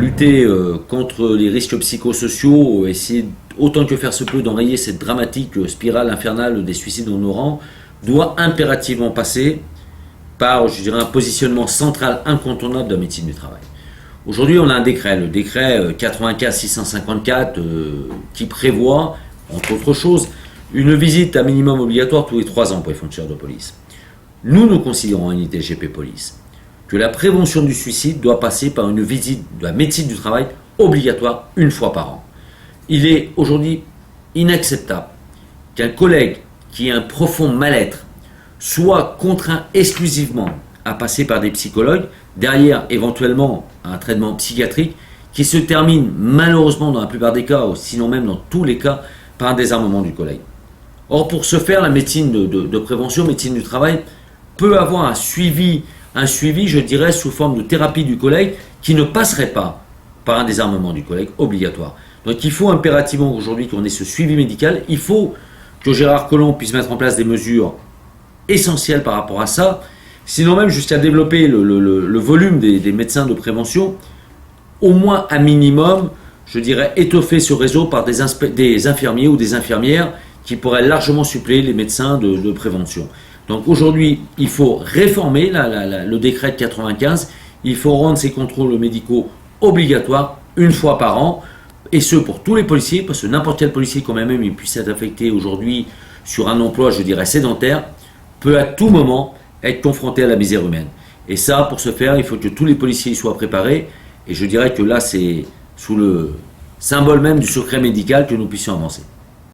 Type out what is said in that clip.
lutter contre les risques psychosociaux, essayer autant que faire se peut d'enrayer cette dramatique spirale infernale des suicides dans nos rangs, doit impérativement passer par, je dirais, un positionnement central incontournable de la médecine du travail. Aujourd'hui, on a un décret, le décret 95-654, qui prévoit, entre autres choses, une visite à minimum obligatoire tous les 3 ans pour les fonctionnaires de police. Nous considérons en unité GP Police que la prévention du suicide doit passer par une visite de la médecine du travail obligatoire une fois par an. Il est aujourd'hui inacceptable qu'un collègue qui a un profond mal-être soit contraint exclusivement à passer par des psychologues, derrière éventuellement un traitement psychiatrique qui se termine malheureusement dans la plupart des cas, sinon même dans tous les cas, par un désarmement du collègue. Or, pour ce faire, la médecine de prévention, médecine du travail, peut avoir un suivi, je dirais, sous forme de thérapie du collègue qui ne passerait pas par un désarmement du collègue obligatoire. Donc il faut impérativement aujourd'hui qu'on ait ce suivi médical, il faut que Gérard Collomb puisse mettre en place des mesures essentielles par rapport à ça, sinon même jusqu'à développer le volume des médecins de prévention, au moins un minimum, je dirais, étoffer ce réseau par des infirmiers ou des infirmières qui pourraient largement suppléer les médecins de prévention. Donc aujourd'hui, il faut réformer le décret de 95, il faut rendre ces contrôles médicaux obligatoires une fois par an, et ce pour tous les policiers, parce que n'importe quel policier, quand même il puisse être affecté aujourd'hui sur un emploi, je dirais, sédentaire, peut à tout moment être confronté à la misère humaine. Et ça, pour ce faire, il faut que tous les policiers y soient préparés, et je dirais que là, c'est sous le symbole même du secret médical que nous puissions avancer.